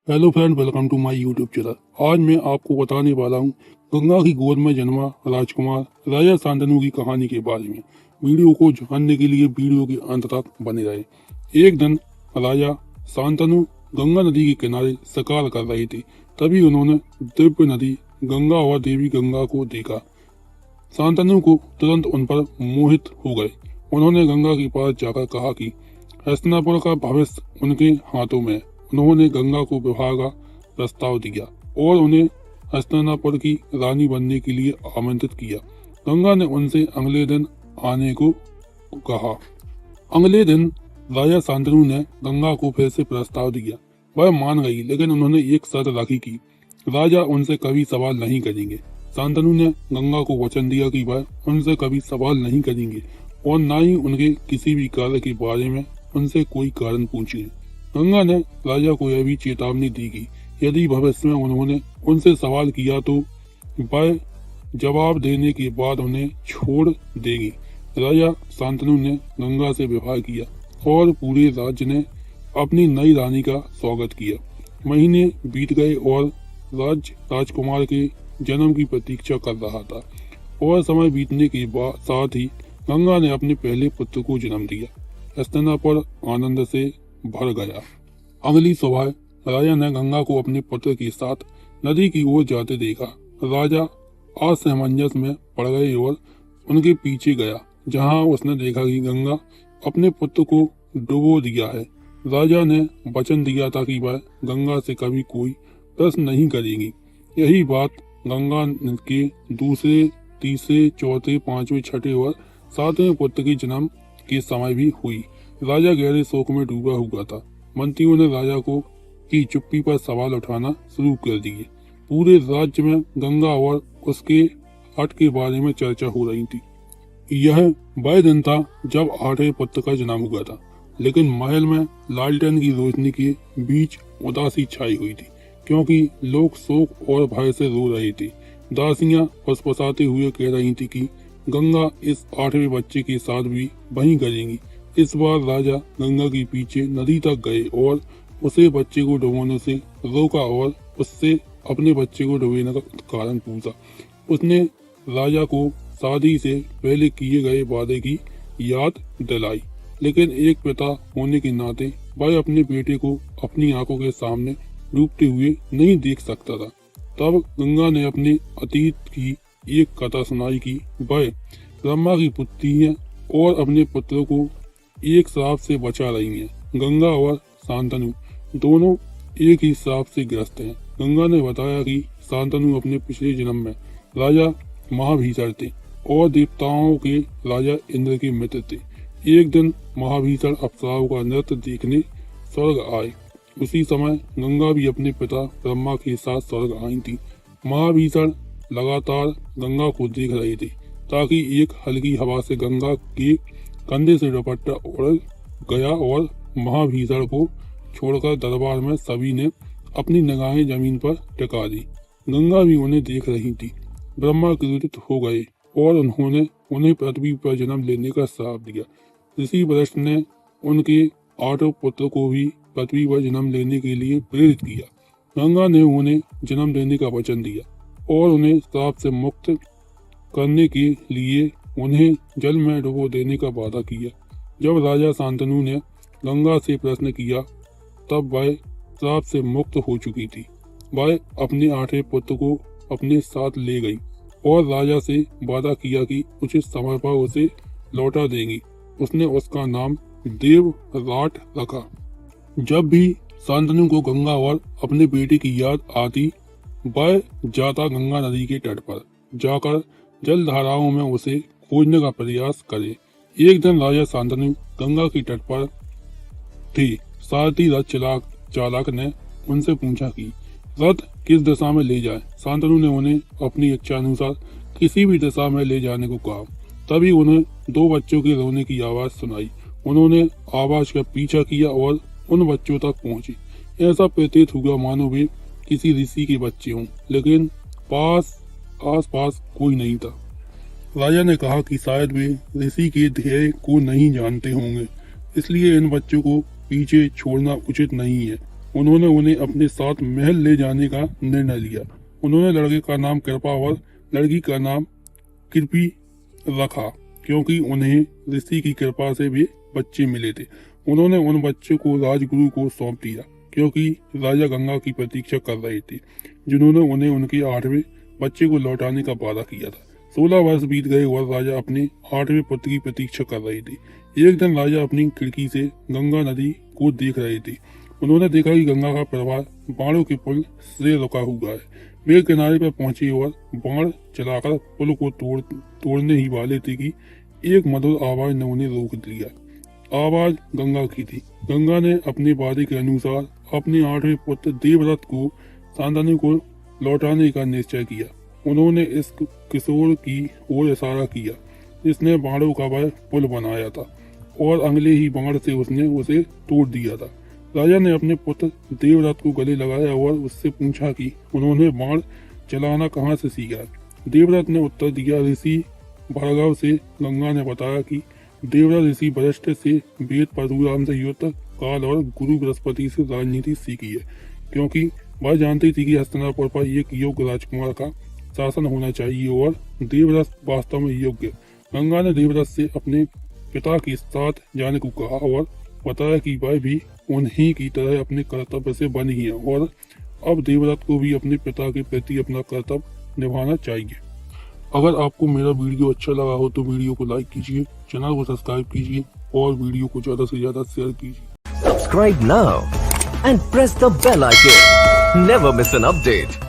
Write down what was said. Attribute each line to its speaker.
Speaker 1: Hello friend, welcome to my YouTube channel. आज मैं आपको बताने वाला हूँ गंगा की गोद में जन्मा राजकुमार राजा शांतनु की कहानी के बारे में। वीडियो को जानने के लिए वीडियो के अंत तक बने रहे। एक दिन राजा शांतनु गंगा नदी के किनारे शिकार कर रहे थे। तभी उन्होंने दिव्य नदी गंगा और देवी गंगा को देखा। शांतनु को तुरंत उन पर मोहित हो गए। उन्होंने गंगा के पास जाकर कहा कि हस्तिनापुर का भविष्य उनके हाथों में है। उन्होंने गंगा को विवाह का प्रस्ताव दिया और उन्हें हस्तिनापुर की रानी बनने के लिए आमंत्रित किया। गंगा ने उनसे अगले दिन आने को कहा। अगले दिन राजा शांतनु ने गंगा को फिर से प्रस्ताव दिया। वह मान गई, लेकिन उन्होंने एक शर्त रखी कि राजा उनसे कभी सवाल नहीं करेंगे। शांतनु ने गंगा को वचन दिया कि वह उनसे कभी सवाल नहीं करेंगे और न ही उनके किसी भी कार्य के बारे में उनसे कोई कारण पूछेंगे। गंगा ने राजा को यह भी चेतावनी दी कि यदि भविष्य में उन्होंने उनसे सवाल किया तो वह जवाब देने के बाद उन्हें छोड़ देगी। राजा शांतनु ने गंगा से विवाह किया और पूरे राज्य ने अपनी नई रानी का स्वागत किया। महीने बीत गए और राजकुमार के जन्म की प्रतीक्षा कर रहा था और समय बीतने के बाद साथ ही गंगा ने अपने पहले पुत्र को जन्म दिया। हस्तिनापुर आनंद से भर गया। अगली सुबह राजा ने गंगा को अपने पुत्र के साथ नदी की ओर जाते देखा। राजा असमंजस में पड़ गए और उनके पीछे गया, जहां उसने देखा कि गंगा अपने पुत्र को डुबो दिया है। राजा ने वचन दिया था कि वह गंगा से कभी कोई प्रश्न नहीं करेगी। यही बात गंगा के दूसरे, तीसरे, चौथे, पांचवें, छठे और सातवें पुत्र के जन्म के समय भी हुई। राजा गहरे शोक में डूबा हुआ था। मंत्रियों ने राजा को की चुप्पी पर सवाल उठाना शुरू कर दिए। पूरे राज्य में गंगा और उसके हट के बारे में चर्चा हो रही थी। यह वह दिन था जब आठवें पुत्र का जन्म हुआ था, लेकिन महल में लालटेन की रोशनी के बीच उदासी छाई हुई थी, क्योंकि लोग शोक और भय से रो रहे थे। दासियां फुसफुसाते हुए कह रही थी कि गंगा इस आठवें बच्चे के साथ भी वही करेंगी। इस बार राजा गंगा के पीछे नदी तक गए और उसे बच्चे को डुबोने से रोका और उससे अपने बच्चे को डुबोने का कारण पूछा। उसने राजा को शादी से पहले किए गए वादे की याद दिलाई, लेकिन एक पिता होने के नाते वह अपने बेटे को अपनी आंखों के सामने डूबते हुए नहीं देख सकता था। तब गंगा ने अपने अतीत की एक कथा सुनाई कि वह ब्रह्मा की पुत्री है और अपने पुत्रों को एक श्राप से बचा रही हैं। गंगा और शांतनु दोनों एक ही श्राप से ग्रस्त हैं। गंगा ने बताया कि शांतनु अपने पिछले जन्म में राजा महाभीषण थे और देवताओं के राजा इंद्र के मित्र थे। एक दिन महाभीषण अप्सराओं का नृत्य देखने स्वर्ग आए। उसी समय गंगा भी अपने पिता ब्रह्मा के साथ स्वर्ग आई थी। महाभीषण लगातार गंगा को देख रहे थे ताकि एक हल्की हवा से गंगा के कंधे से दुपट्टा उड़ गया और महाभीषण को छोड़कर दरबार में सभी ने अपनी निगाहें जमीन पर टिका दी। गंगा भी उन्हें देख रही थी। ब्रह्मा क्रोधित हो गए और उन्होंने उन्हें पृथ्वी पर जन्म लेने का श्राप दिया। ऋषि वशिष्ठ ने उनके 8 पुत्र को भी पृथ्वी पर जन्म लेने के लिए प्रेरित किया। गंगा ने उन्हें जन्म देने का वचन दिया और उन्हें श्राप से मुक्त करने के लिए उन्हें जल में डुबो देने का वादा किया। जब राजा शांतनु ने गंगा से प्रश्न किया, तब वह श्राप से मुक्त हो चुकी थी। वह अपने 8वें पुत्र को अपने साथ ले गई और राजा से वादा किया कि उचित समय पर उसे लौटा देंगी। उसने उसका नाम देवराट रखा। जब भी शांतनु को गंगा और अपने बेटे की याद आती, वह जाता गंगा नदी के तट पर जाकर जल धाराओं में उसे खोजने का प्रयास करे। एक दिन राजा शांतनु गंगा के तट पर थे। सारथी रथ चालक ने उनसे पूछा कि रथ किस दिशा में ले जाए। शांतनु ने उन्हें अपनी इच्छा अनुसार किसी भी दिशा में ले जाने को कहा। तभी उन्हें 2 बच्चों के रोने की आवाज सुनाई। उन्होंने आवाज का पीछा किया और उन बच्चों तक पहुंचे। ऐसा प्रतीत हुआ मानो वे किसी ऋषि के बच्चे हों, लेकिन आस पास कोई नहीं था। राजा ने कहा कि शायद वे ऋषि के ध्येय को नहीं जानते होंगे, इसलिए इन बच्चों को पीछे छोड़ना उचित नहीं है। उन्होंने उन्हें अपने साथ महल ले जाने का निर्णय लिया। उन्होंने लड़के का नाम कृपा और लड़की का नाम कृपी रखा, क्योंकि उन्हें ऋषि की कृपा से भी बच्चे मिले थे। उन्होंने उन बच्चों को राजगुरु को सौंप दिया, क्योंकि राजा गंगा की प्रतीक्षा कर रहे थे, जिन्होंने उन्हें उनके 8वें बच्चे को लौटाने का वादा किया था। 16 वर्ष बीत गए और राजा अपने 8वें पुत्र की प्रतीक्षा कर रहे थे। एक दिन राजा अपनी खिड़की से गंगा नदी को देख रहे थे। उन्होंने देखा कि गंगा का प्रवाह बाणों के पुल से रुका हुआ है। वे किनारे पर पहुंचे और बाण चलाकर पुल को तोड़ने ही वाले थे कि एक मधुर आवाज ने उन्हें रोक दिया। आवाज गंगा की थी। गंगा ने अपने वादे के अनुसार अपने 8वें पुत्र देवव्रत को शांतनु को लौटाने का निश्चय किया। उन्होंने इस किशोर की ओर इशारा किया, जिसने बाणों का वह पुल बनाया था, और अगले ही बाण से उसने उसे तोड़ दिया था। राजा ने अपने पुत्र देवव्रत को गले लगाया और उससे पूछा कि उन्होंने बाण चलाना कहाँ से सीखा। देवव्रत ने उत्तर दिया, ऋषि भार्गव से। गंगा ने बताया कि देवव्रत ऋषि वशिष्ठ से वेद, परशुराम से युद्ध, काल और गुरु बृहस्पति से राजनीति सीखी है, क्योंकि वह जानती थी कि हस्तिनापुर पर एक योग्य राजकुमार का शासन होना चाहिए और देवव्रत वास्तव में योग्य। गंगा ने देवव्रत से अपने पिता के साथ जाने को कहा और बताया कि वह भी उन्हीं की तरह अपने कर्तव्य से बनी है और अब देवव्रत को भी अपने पिता के प्रति अपना कर्तव्य निभाना चाहिए। अगर आपको मेरा वीडियो अच्छा लगा हो तो वीडियो को लाइक कीजिए, चैनल को सब्सक्राइब कीजिए और वीडियो को ज्यादा से ज्यादा शेयर कीजिए।
Speaker 2: Subscribe now and press the bell icon. Never miss an update.